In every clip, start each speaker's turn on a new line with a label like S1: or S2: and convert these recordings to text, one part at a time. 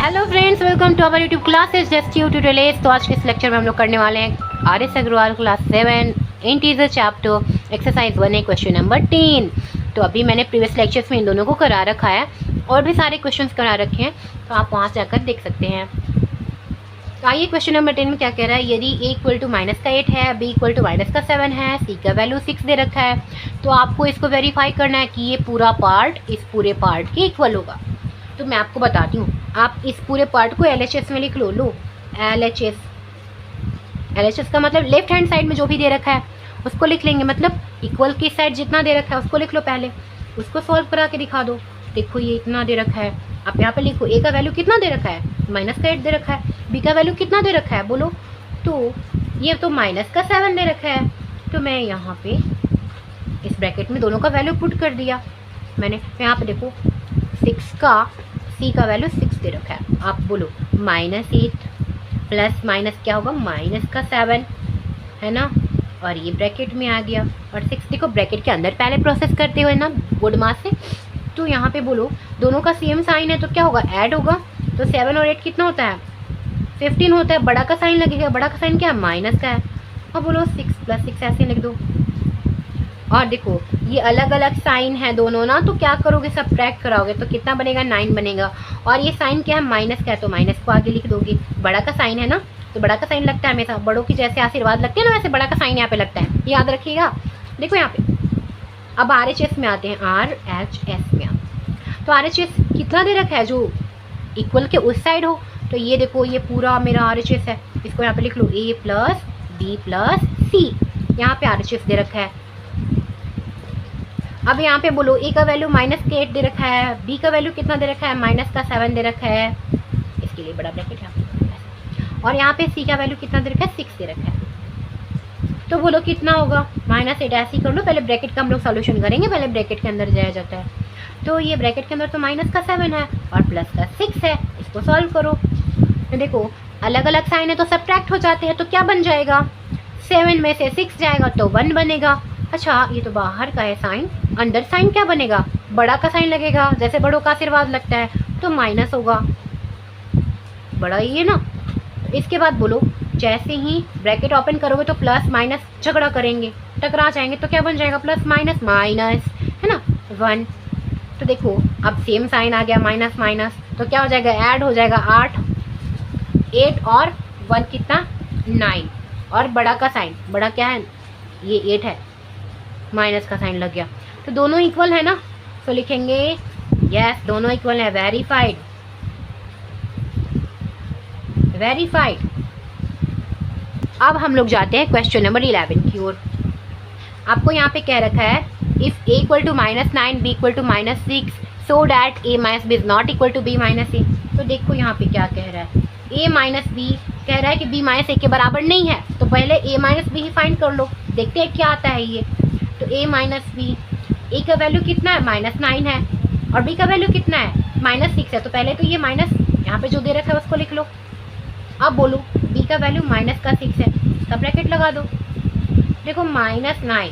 S1: Hello friends, welcome to our YouTube classes just you tutorials. तो आज के इस लेक्चर में हम लोग करने वाले हैं R S. Agarwal class 7 integer chapter exercise 1 है क्वेश्चन नंबर 3। तो अभी मैंने प्रीवियस लेक्चर्स में इन दोनों को करा रखा है और भी सारे क्वेश्चंस करा रखे हैं, तो आप वहाँ से जाकर देख सकते हैं। तो आइए क्वेश्चन नंबर 10 में क्या कह रहा है। यदि a इक्वल टू -8 है, b इक्वल टू -7 है, c का वैल्यू 6 दे रखा है, तो आपको इसको वेरीफाई करना है कि ये पूरा पार्ट इस पूरे पार्ट के इक्वल होगा। तो मैं आपको बताती हूँ, आप इस पूरे पार्ट को LHS में लिख लो। LHS का मतलब लेफ्ट हैंड साइड में जो भी दे रखा है उसको लिख लेंगे, मतलब इक्वल की साइड जितना दे रखा है उसको लिख लो। पहले उसको सॉल्व करा के दिखा दो। देखो ये इतना दे रखा है, आप यहाँ पे लिखो a का वैल्यू कितना दे रखा है, -8 दे रखा है। b का वैल्यू कितना दे रखा है बोलो, तो ये तो -7 दे रखा है। तो मैं यहाँ पे इस ब्रैकेट में दोनों का वैल्यू पुट कर दिया मैंने। यहाँ पे देखो 6 का c का वैल्यू 6 दे रखा है। आप बोलो -8 प्लस माइनस क्या होगा, -7 है ना, और ये ब्रैकेट में आ गया। और 6 देखो ब्रैकेट के अंदर पहले प्रोसेस करते हुए ना गुड मास से। तो यहाँ पे बोलो दोनों का सेम साइन है तो क्या होगा, ऐड होगा। तो 7 और 8 कितना होता है, 15 होता है। बड़ा का साइन लगेगा, बड़ा का साइन क्या है, माइनस का है। और बोलो 6 + 6 ऐसे लिख दो। और देखो ये अलग अलग साइन है दोनों ना, तो क्या करोगे, सब्ट्रैक्ट कराओगे तो कितना बनेगा, 9 बनेगा। और ये साइन क्या है, माइनस का है, तो माइनस को आगे लिख दोगे। बड़ा का साइन है ना, तो बड़ा का साइन लगता है हमेशा, बड़ों की जैसे आशीर्वाद लगते हैं ना वैसे बड़ा का साइन यहाँ पे लगता है, याद रखिएगा। देखो यहाँ पे अब RHS में आते हैं, RHS में तो RHS कितना दे रखा है, जो इक्वल के उस साइड हो। तो ये देखो ये पूरा मेरा RHS है, इसको यहाँ पे लिख लो a + b + c। यहाँ पे RHS दे रखा है। अब यहाँ पे बोलो a का वैल्यू -8 दे रखा है, b का वैल्यू कितना दे रखा है, -7 दे रखा है। इसके लिए बड़ा ब्रैकेट है। और यहाँ पे c का वैल्यू कितना दे रखा है, 6 दे रखा है। तो बोलो कितना होगा, -8 ऐसे ही कर लो। पहले ब्रैकेट का हम लोग सॉल्यूशन करेंगे, पहले ब्रैकेट के अंदर जाया जाता है। तो ये ब्रैकेट के अंदर तो -7 है और +6 है, इसको सॉल्व करो। तो देखो अलग अलग साइन है तो सब्ट्रैक्ट हो जाते हैं, तो क्या बन जाएगा, 7 में से 6 जाएगा तो 1 बनेगा। अच्छा ये तो बाहर का है साइन, अंदर साइन क्या बनेगा, बड़ा का साइन लगेगा, जैसे बड़ों का आशीर्वाद लगता है, तो माइनस होगा। बड़ा ये ना। इसके बाद बोलो जैसे ही ब्रैकेट ओपन करोगे तो प्लस माइनस झगड़ा करेंगे, टकरा जाएंगे, तो क्या बन जाएगा, प्लस माइनस माइनस है ना, 1। तो देखो अब सेम साइन आ गया, माइनस माइनस, तो क्या हो जाएगा, ऐड हो जाएगा 8 और 1 कितना, 9। और बड़ा का साइन, बड़ा क्या है, ये 8 है, माइनस का साइन लग गया। तो दोनों इक्वल है ना, तो लिखेंगे यस दोनों इक्वल है, वेरीफाइड। अब हम लोग जाते हैं क्वेश्चन नंबर 11 की ओर। आपको यहाँ पे कह रखा है if a equal to -9 b equal to -6 so that a - b is not equal to b - a। तो देखो यहाँ पे क्या कह रहा है, a - b कह रहा है कि b - a के बराबर नहीं है, तो पहले a - b ही फाइंड कर लो, देखते हैं क्या आता है ये। तो a - b, a का वैल्यू कितना है, -9 है, और b का वैल्यू कितना है, -6 है। तो पहले तो ये माइनस यहाँ पे जो दे रखा है उसको लिख लो। अब बोलो b का वैल्यू -6 है, इसका ब्रैकेट लगा दो। देखो -9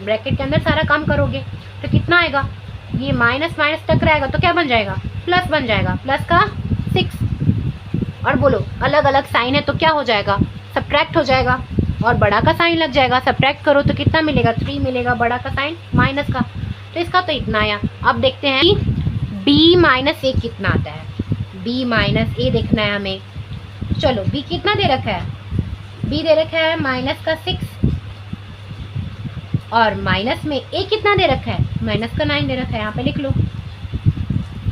S1: ब्रैकेट के अंदर सारा काम करोगे तो कितना आएगा, ये माइनस माइनस टकराएगा तो क्या बन जाएगा, प्लस बन जाएगा, प्लस का 6। और बोलो अलग अलग साइन है तो क्या हो जाएगा, सब्ट्रैक्ट हो जाएगा, और बड़ा का साइन लग जाएगा, सब्ट्रैक्ट करो तो कितना मिलेगा, 3 मिलेगा, बड़ा का साइन माइनस का। तो इसका तो इतना आया। अब देखते हैं कि b - a कितना आता है, b - a देखना है हमें। चलो b कितना दे रखा है, b दे रखा है -6, और माइनस में a कितना दे रखा है, -9 दे रखा है, यहाँ पे लिख लो।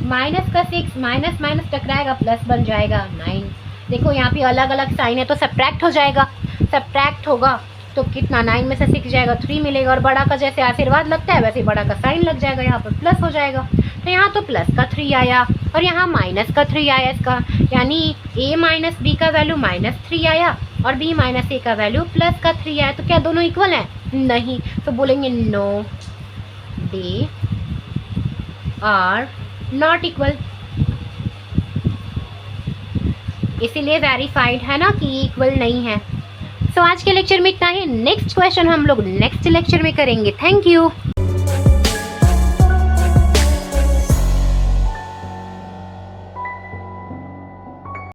S1: -6 माइनस माइनस टकराएगा, प्लस बन जाएगा 9। देखो यहाँ पे अलग अलग साइन है तो सब्ट्रैक्ट हो जाएगा, सब्ट्रैक्ट होगा तो कितना, 9 में से 6 जाएगा, 3 मिलेगा, और बड़ा का जैसे आशीर्वाद लगता है वैसे बड़ा का साइन लग जाएगा, यहाँ पर प्लस हो जाएगा। तो यहाँ तो प्लस का 3 आया और यहाँ माइनस का 3 आया इसका, यानी a - b का वैल्यू -3 आया और b - a का वैल्यू प्लस का 3 आया। तो क्या दोनों इक्वल हैं, नहीं। तो बोलेंगे no they are not equal, इसीलिए वेरीफाइड है ना कि इक्वल नहीं है। सो आज के लेक्चर में इतना ही। नेक्स्ट क्वेश्चन हम लोग नेक्स्ट लेक्चर में करेंगे। Thank you.